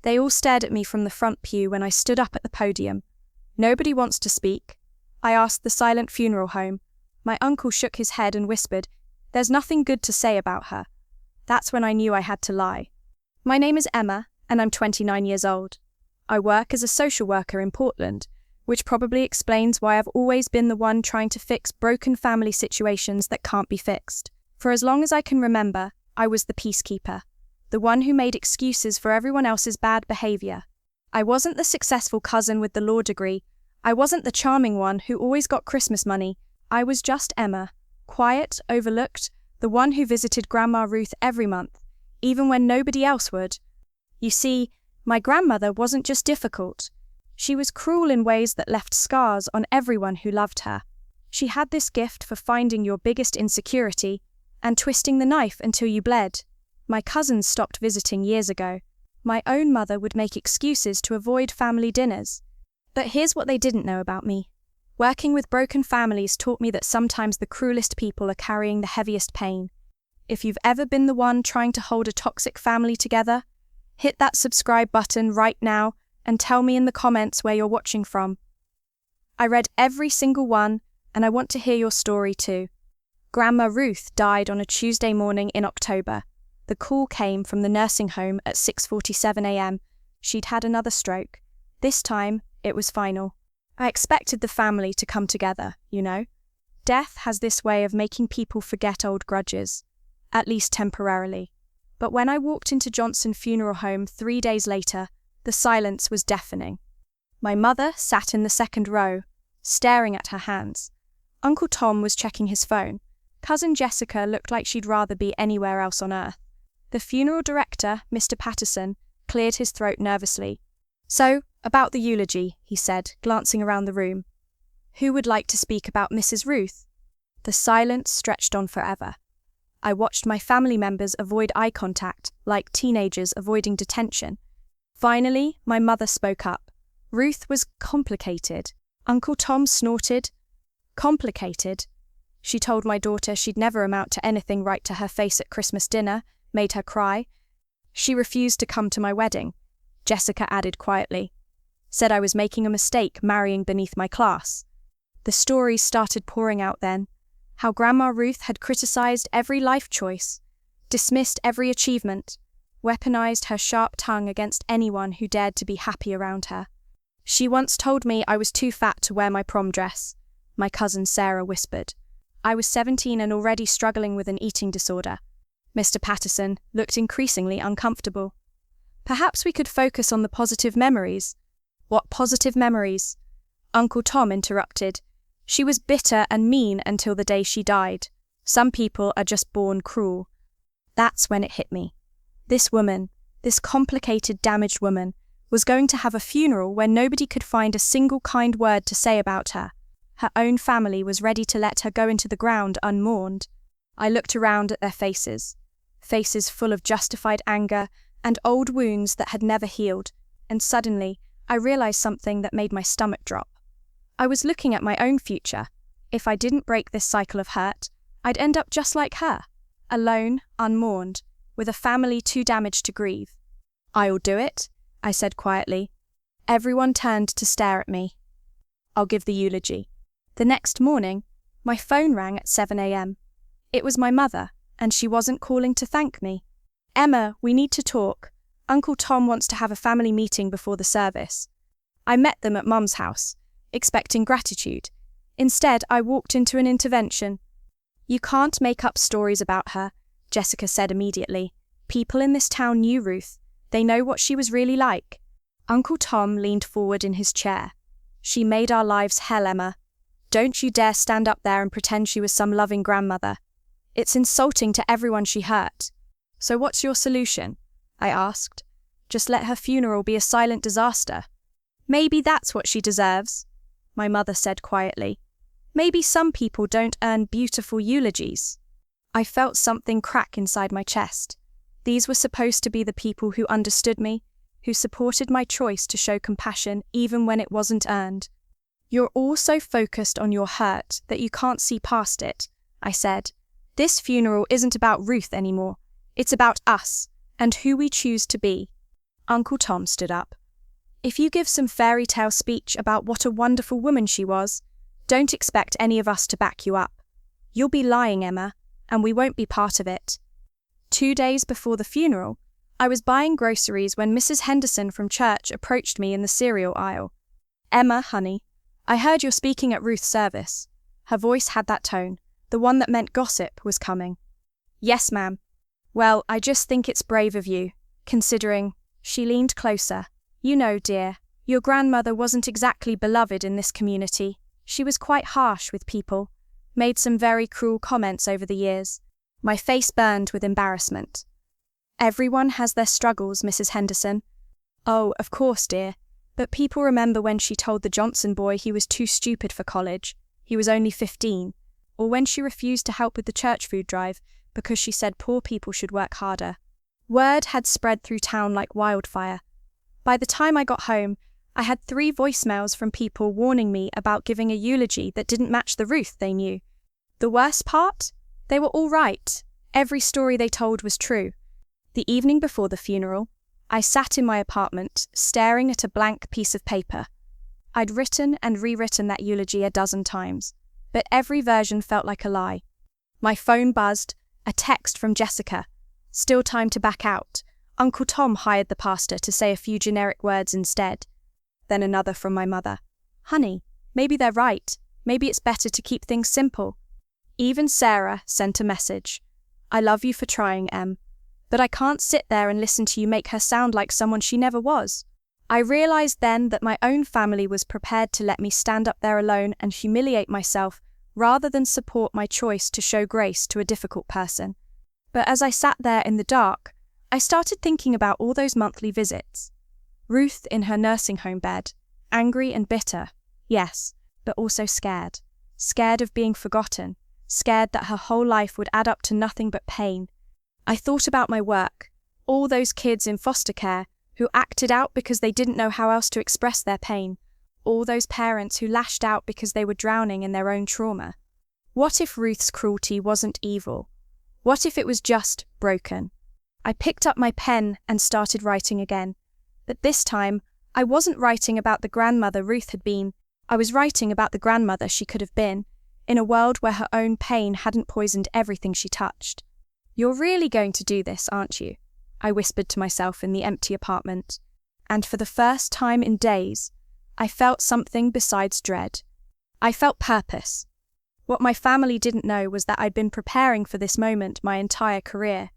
They all stared at me from the front pew when I stood up at the podium. Nobody wants to speak, I asked the silent funeral home. My uncle shook his head and whispered, "There's nothing good to say about her." That's when I knew I had to lie. My name is Emma, and I'm 29 years old. I work as a social worker in Portland, which probably explains why I've always been the one trying to fix broken family situations that can't be fixed. For as long as I can remember, I was the peacekeeper, the one who made excuses for everyone else's bad behavior. I wasn't the successful cousin with the law degree. I wasn't the charming one who always got Christmas money. I was just Emma, quiet, overlooked, the one who visited Grandma Ruth every month, even when nobody else would. You see, my grandmother wasn't just difficult. She was cruel in ways that left scars on everyone who loved her. She had this gift for finding your biggest insecurity and twisting the knife until you bled. My cousins stopped visiting years ago. My own mother would make excuses to avoid family dinners. But here's what they didn't know about me. Working with broken families taught me that sometimes the cruelest people are carrying the heaviest pain. If you've ever been the one trying to hold a toxic family together, hit that subscribe button right now and tell me in the comments where you're watching from. I read every single one, and I want to hear your story too. Grandma Ruth died on a Tuesday morning in October. The call came from the nursing home at 6:47 a.m. She'd had another stroke. This time, it was final. I expected the family to come together, you know. Death has this way of making people forget old grudges, at least temporarily. But when I walked into Johnson Funeral Home 3 days later, the silence was deafening. My mother sat in the second row, staring at her hands. Uncle Tom was checking his phone. Cousin Jessica looked like she'd rather be anywhere else on earth. The funeral director, Mr. Patterson, cleared his throat nervously. "So, about the eulogy," he said, glancing around the room. "Who would like to speak about Mrs. Ruth?" The silence stretched on forever. I watched my family members avoid eye contact, like teenagers avoiding detention. Finally, my mother spoke up. Ruth was complicated. Uncle Tom snorted. Complicated? She told my daughter she'd never amount to anything right to her face at Christmas dinner, made her cry. She refused to come to my wedding, Jessica added quietly. Said I was making a mistake marrying beneath my class. The stories started pouring out then. How Grandma Ruth had criticized every life choice, dismissed every achievement, weaponized her sharp tongue against anyone who dared to be happy around her. She once told me I was too fat to wear my prom dress, my cousin Sarah whispered. I was 17 and already struggling with an eating disorder. Mr. Patterson looked increasingly uncomfortable. Perhaps we could focus on the positive memories. What positive memories? Uncle Tom interrupted. She was bitter and mean until the day she died. Some people are just born cruel. That's when it hit me. This woman, this complicated, damaged woman, was going to have a funeral where nobody could find a single kind word to say about her. Her own family was ready to let her go into the ground unmourned. I looked around at their faces full of justified anger and old wounds that had never healed, and suddenly I realized something that made my stomach drop. I was looking at my own future. If I didn't break this cycle of hurt, I'd end up just like her, alone, unmourned, with a family too damaged to grieve. "I'll do it," I said quietly. Everyone turned to stare at me. "I'll give the eulogy." The next morning, my phone rang at 7 a.m. It was my mother, and she wasn't calling to thank me. "Emma, we need to talk. Uncle Tom wants to have a family meeting before the service." I met them at Mum's house, expecting gratitude. Instead, I walked into an intervention. "You can't make up stories about her," Jessica said immediately. "People in this town knew Ruth. They know what she was really like." Uncle Tom leaned forward in his chair. "She made our lives hell, Emma. Don't you dare stand up there and pretend she was some loving grandmother. It's insulting to everyone she hurt." "So what's your solution?" I asked. "Just let her funeral be a silent disaster." "Maybe that's what she deserves," my mother said quietly. "Maybe some people don't earn beautiful eulogies." I felt something crack inside my chest. These were supposed to be the people who understood me, who supported my choice to show compassion even when it wasn't earned. "You're all so focused on your hurt that you can't see past it," I said. "This funeral isn't about Ruth anymore. It's about us, and who we choose to be." Uncle Tom stood up. If you give some fairy tale speech about what a wonderful woman she was, don't expect any of us to back you up. You'll be lying, Emma, and we won't be part of it. 2 days before the funeral, I was buying groceries when Mrs. Henderson from church approached me in the cereal aisle. Emma, honey, I heard you're speaking at Ruth's service. Her voice had that tone, the one that meant gossip was coming. Yes, ma'am. Well, I just think it's brave of you, considering. She leaned closer. You know, dear, your grandmother wasn't exactly beloved in this community. She was quite harsh with people, made some very cruel comments over the years. My face burned with embarrassment. Everyone has their struggles, Mrs. Henderson. Oh, of course, dear. But people remember when she told the Johnson boy he was too stupid for college, he was only 15, or when she refused to help with the church food drive because she said poor people should work harder. Word had spread through town like wildfire. By the time I got home, I had 3 voicemails from people warning me about giving a eulogy that didn't match the Ruth they knew. The worst part? They were all right. Every story they told was true. The evening before the funeral, I sat in my apartment, staring at a blank piece of paper. I'd written and rewritten that eulogy a dozen times, but every version felt like a lie. My phone buzzed, a text from Jessica. Still time to back out. Uncle Tom hired the pastor to say a few generic words instead. Then another from my mother. Honey, maybe they're right. Maybe it's better to keep things simple. Even Sarah sent a message. I love you for trying, Em. But I can't sit there and listen to you make her sound like someone she never was. I realized then that my own family was prepared to let me stand up there alone and humiliate myself rather than support my choice to show grace to a difficult person. But as I sat there in the dark, I started thinking about all those monthly visits. Ruth in her nursing home bed, angry and bitter, yes, but also scared. Scared of being forgotten, scared that her whole life would add up to nothing but pain. I thought about my work, all those kids in foster care who acted out because they didn't know how else to express their pain, all those parents who lashed out because they were drowning in their own trauma. What if Ruth's cruelty wasn't evil? What if it was just broken? I picked up my pen and started writing again. But this time, I wasn't writing about the grandmother Ruth had been. I was writing about the grandmother she could have been, in a world where her own pain hadn't poisoned everything she touched. You're really going to do this, aren't you? I whispered to myself in the empty apartment. And for the first time in days, I felt something besides dread. I felt purpose. What my family didn't know was that I'd been preparing for this moment my entire career.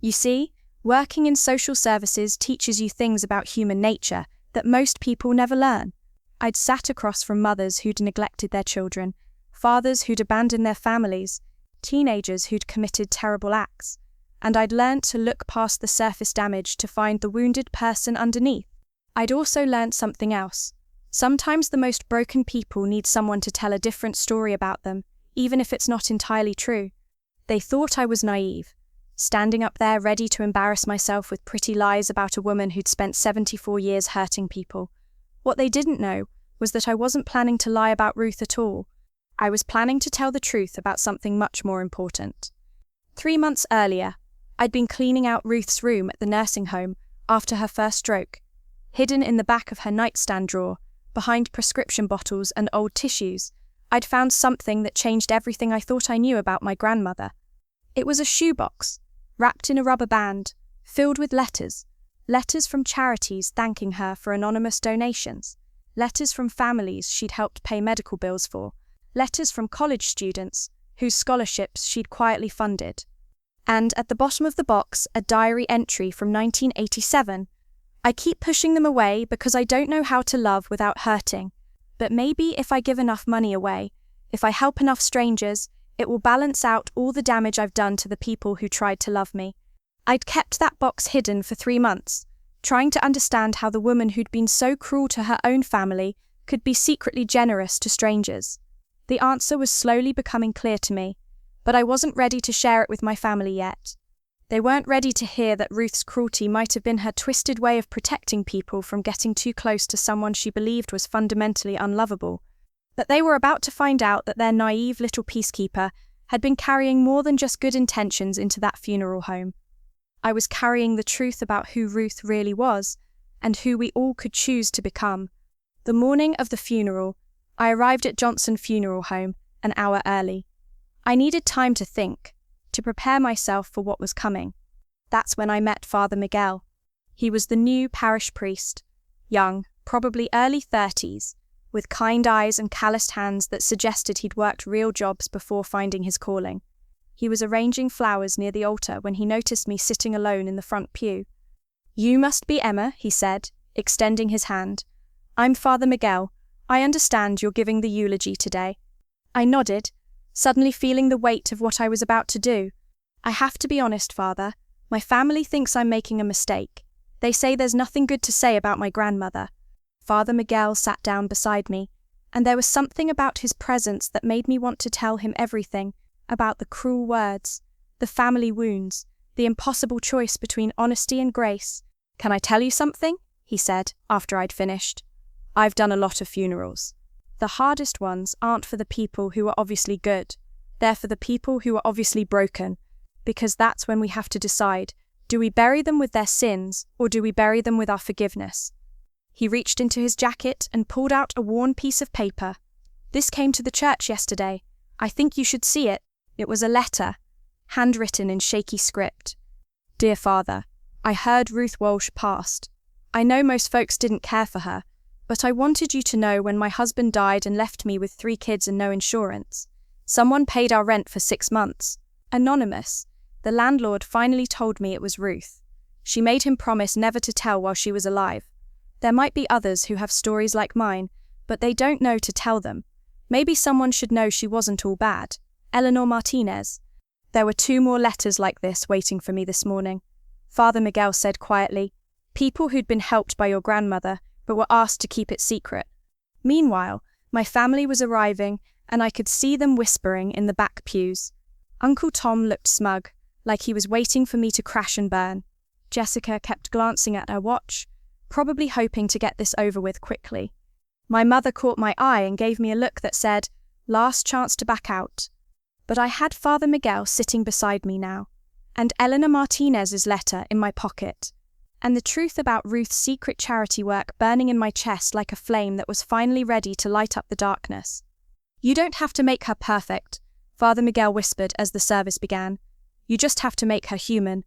You see, working in social services teaches you things about human nature that most people never learn. I'd sat across from mothers who'd neglected their children, fathers who'd abandoned their families, teenagers who'd committed terrible acts, and I'd learnt to look past the surface damage to find the wounded person underneath. I'd also learnt something else. Sometimes the most broken people need someone to tell a different story about them, even if it's not entirely true. They thought I was naive, standing up there ready to embarrass myself with pretty lies about a woman who'd spent 74 years hurting people. What they didn't know was that I wasn't planning to lie about Ruth at all. I was planning to tell the truth about something much more important. 3 months earlier, I'd been cleaning out Ruth's room at the nursing home after her first stroke. Hidden in the back of her nightstand drawer, behind prescription bottles and old tissues, I'd found something that changed everything I thought I knew about my grandmother. It was a shoebox, wrapped in a rubber band, filled with letters. Letters from charities thanking her for anonymous donations. Letters from families she'd helped pay medical bills for. Letters from college students whose scholarships she'd quietly funded. And at the bottom of the box, a diary entry from 1987. I keep pushing them away because I don't know how to love without hurting. But maybe if I give enough money away, if I help enough strangers, it will balance out all the damage I've done to the people who tried to love me. I'd kept that box hidden for 3 months, trying to understand how the woman who'd been so cruel to her own family could be secretly generous to strangers. The answer was slowly becoming clear to me, but I wasn't ready to share it with my family yet. They weren't ready to hear that Ruth's cruelty might have been her twisted way of protecting people from getting too close to someone she believed was fundamentally unlovable. That they were about to find out that their naive little peacekeeper had been carrying more than just good intentions into that funeral home. I was carrying the truth about who Ruth really was, and who we all could choose to become. The morning of the funeral, I arrived at Johnson Funeral Home an hour early. I needed time to think, to prepare myself for what was coming. That's when I met Father Miguel. He was the new parish priest, young, probably early 30s, with kind eyes and calloused hands that suggested he'd worked real jobs before finding his calling. He was arranging flowers near the altar when he noticed me sitting alone in the front pew. "You must be Emma," he said, extending his hand. "I'm Father Miguel. I understand you're giving the eulogy today." I nodded, suddenly feeling the weight of what I was about to do. "I have to be honest, Father. My family thinks I'm making a mistake. They say there's nothing good to say about my grandmother." Father Miguel sat down beside me, and there was something about his presence that made me want to tell him everything, about the cruel words, the family wounds, the impossible choice between honesty and grace. "Can I tell you something?" he said, after I'd finished. "I've done a lot of funerals. The hardest ones aren't for the people who are obviously good. They're for the people who are obviously broken, because that's when we have to decide, do we bury them with their sins, or do we bury them with our forgiveness?" He reached into his jacket and pulled out a worn piece of paper. "This came to the church yesterday. I think you should see it." It was a letter, handwritten in shaky script. "Dear Father, I heard Ruth Walsh passed. I know most folks didn't care for her, but I wanted you to know when my husband died and left me with 3 kids and no insurance. Someone paid our rent for 6 months. Anonymous. The landlord finally told me it was Ruth. She made him promise never to tell while she was alive. There might be others who have stories like mine, but they don't know to tell them. Maybe someone should know she wasn't all bad. Eleanor Martinez." There were 2 more letters like this waiting for me this morning. Father Miguel said quietly, "People who'd been helped by your grandmother, but were asked to keep it secret." Meanwhile, my family was arriving, and I could see them whispering in the back pews. Uncle Tom looked smug, like he was waiting for me to crash and burn. Jessica kept glancing at her watch, probably hoping to get this over with quickly. My mother caught my eye and gave me a look that said, "Last chance to back out." But I had Father Miguel sitting beside me now, and Eleanor Martinez's letter in my pocket, and the truth about Ruth's secret charity work burning in my chest like a flame that was finally ready to light up the darkness. "You don't have to make her perfect," Father Miguel whispered as the service began. "You just have to make her human."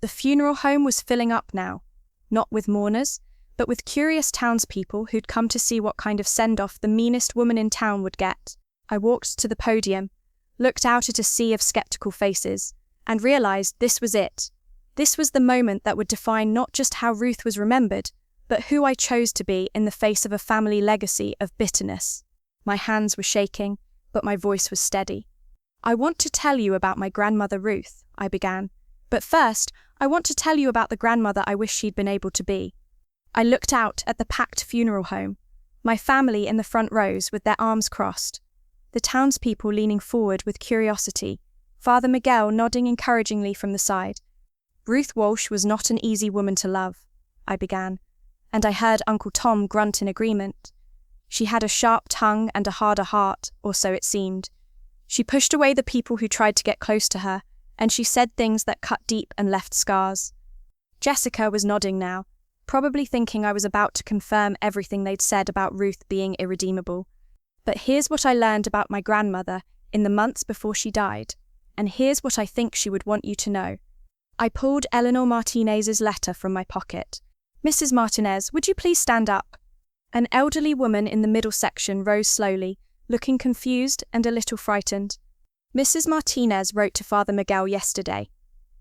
The funeral home was filling up now, not with mourners, but with curious townspeople who'd come to see what kind of send-off the meanest woman in town would get. I walked to the podium, looked out at a sea of skeptical faces, and realized this was it. This was the moment that would define not just how Ruth was remembered, but who I chose to be in the face of a family legacy of bitterness. My hands were shaking, but my voice was steady. "I want to tell you about my grandmother Ruth," I began. "But first, I want to tell you about the grandmother I wish she'd been able to be." I looked out at the packed funeral home, my family in the front rows with their arms crossed, the townspeople leaning forward with curiosity, Father Miguel nodding encouragingly from the side. "Ruth Walsh was not an easy woman to love," I began, and I heard Uncle Tom grunt in agreement. "She had a sharp tongue and a harder heart, or so it seemed. She pushed away the people who tried to get close to her, and she said things that cut deep and left scars." Jessica was nodding now, probably thinking I was about to confirm everything they'd said about Ruth being irredeemable. But here's what I learned about my grandmother in the months before she died, and here's what I think she would want you to know. I pulled Eleanor Martinez's letter from my pocket. "Mrs. Martinez, would you please stand up?" An elderly woman in the middle section rose slowly, looking confused and a little frightened. "Mrs. Martinez wrote to Father Miguel yesterday.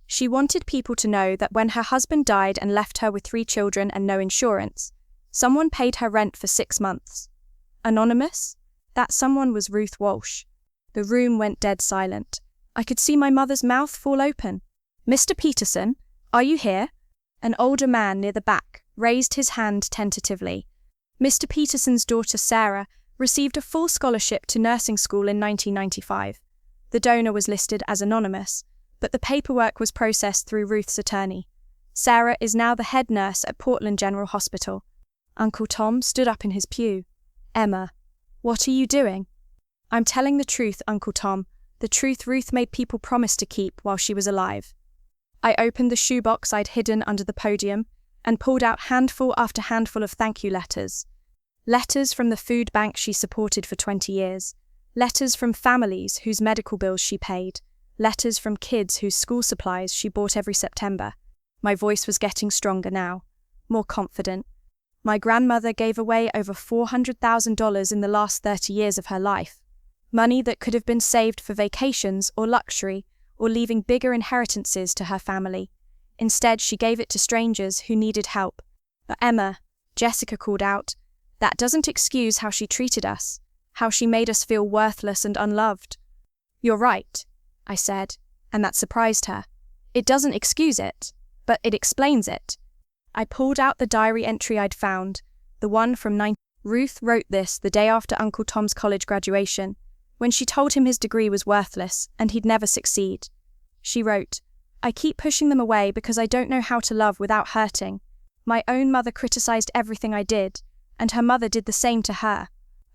She wanted people to know that when her husband died and left her with 3 children and no insurance, someone paid her rent for 6 months. Anonymous? That someone was Ruth Walsh." The room went dead silent. I could see my mother's mouth fall open. "Mr. Peterson, are you here?" An older man near the back raised his hand tentatively. Mr. Peterson's daughter Sarah received a full scholarship to nursing school in 1995. The donor was listed as anonymous, but the paperwork was processed through Ruth's attorney. Sarah is now the head nurse at Portland General Hospital. Uncle Tom stood up in his pew. "Emma, what are you doing?" "I'm telling the truth, Uncle Tom, the truth Ruth made people promise to keep while she was alive." I opened the shoebox I'd hidden under the podium and pulled out handful after handful of thank you letters. Letters from the food bank she supported for 20 years. Letters from families whose medical bills she paid. Letters from kids whose school supplies she bought every September. My voice was getting stronger now, more confident. My grandmother gave away over $400,000 in the last 30 years of her life. Money that could have been saved for vacations or luxury or leaving bigger inheritances to her family. Instead, she gave it to strangers who needed help. But Emma, Jessica called out, that doesn't excuse how she treated us, how she made us feel worthless and unloved. You're right, I said, and that surprised her. It doesn't excuse it, but it explains it. I pulled out the diary entry I'd found, the one from Ruth wrote this the day after Uncle Tom's college graduation, when she told him his degree was worthless and he'd never succeed. She wrote, I keep pushing them away because I don't know how to love without hurting. My own mother criticized everything I did, and her mother did the same to her.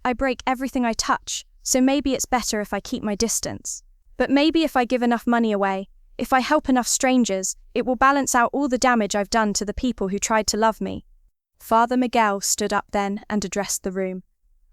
I break everything I touch, so maybe it's better if I keep my distance. But maybe if I give enough money away, if I help enough strangers, it will balance out all the damage I've done to the people who tried to love me. Father Miguel stood up then and addressed the room.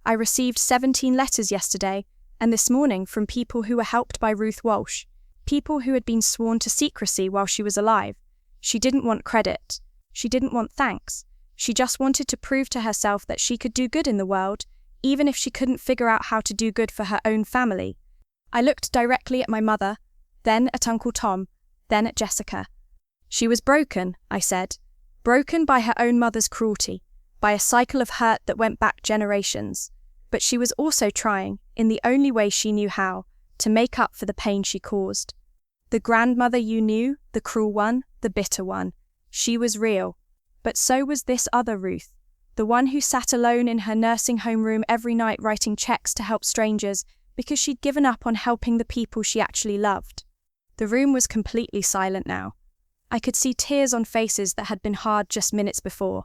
I received 17 letters yesterday, and this morning from people who were helped by Ruth Walsh, people who had been sworn to secrecy while she was alive. She didn't want credit. She didn't want thanks. She just wanted to prove to herself that she could do good in the world, even if she couldn't figure out how to do good for her own family. I looked directly at my mother, then at Uncle Tom, then at Jessica. She was broken, I said, broken by her own mother's cruelty, by a cycle of hurt that went back generations. But she was also trying, in the only way she knew how, to make up for the pain she caused. The grandmother you knew, the cruel one, the bitter one, she was real. But so was this other Ruth, the one who sat alone in her nursing home room every night writing checks to help strangers because she'd given up on helping the people she actually loved. The room was completely silent now. I could see tears on faces that had been hard just minutes before.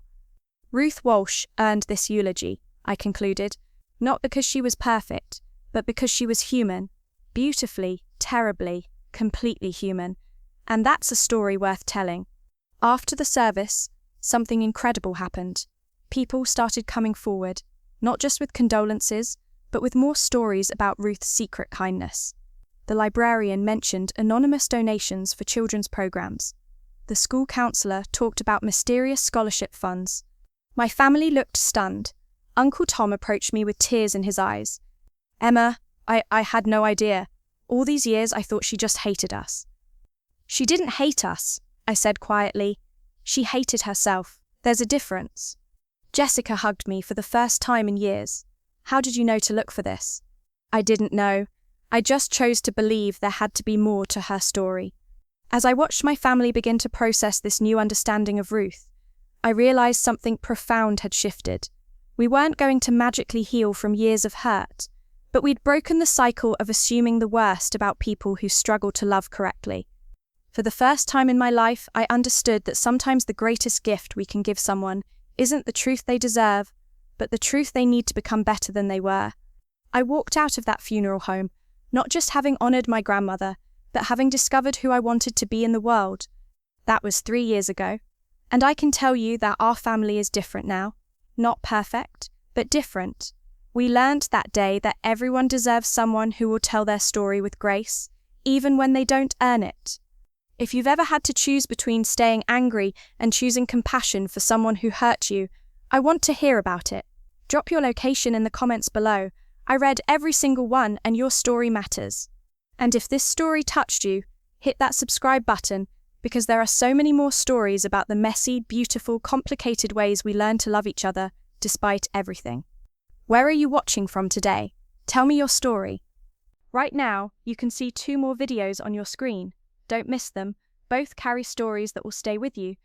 Ruth Walsh earned this eulogy, I concluded, not because she was perfect, but because she was human, beautifully, terribly, completely human. And that's a story worth telling. After the service, something incredible happened. People started coming forward, not just with condolences, but with more stories about Ruth's secret kindness. The librarian mentioned anonymous donations for children's programs. The school counselor talked about mysterious scholarship funds. My family looked stunned. Uncle Tom approached me with tears in his eyes. Emma, I had no idea. All these years I thought she just hated us. She didn't hate us, I said quietly. She hated herself. There's a difference. Jessica hugged me for the first time in years. How did you know to look for this? I didn't know. I just chose to believe there had to be more to her story. As I watched my family begin to process this new understanding of Ruth, I realized something profound had shifted. We weren't going to magically heal from years of hurt, but we'd broken the cycle of assuming the worst about people who struggle to love correctly. For the first time in my life, I understood that sometimes the greatest gift we can give someone isn't the truth they deserve, but the truth they need to become better than they were. I walked out of that funeral home, not just having honored my grandmother, but having discovered who I wanted to be in the world. That was 3 years ago, and I can tell you that our family is different now. Not perfect, but different. We learned that day that everyone deserves someone who will tell their story with grace, even when they don't earn it. If you've ever had to choose between staying angry and choosing compassion for someone who hurt you, I want to hear about it. Drop your location in the comments below. I read every single one and your story matters. And if this story touched you, hit that subscribe button, because there are so many more stories about the messy, beautiful, complicated ways we learn to love each other despite everything. Where are you watching from today? Tell me your story. Right now, you can see 2 more videos on your screen. Don't miss them. Both carry stories that will stay with you,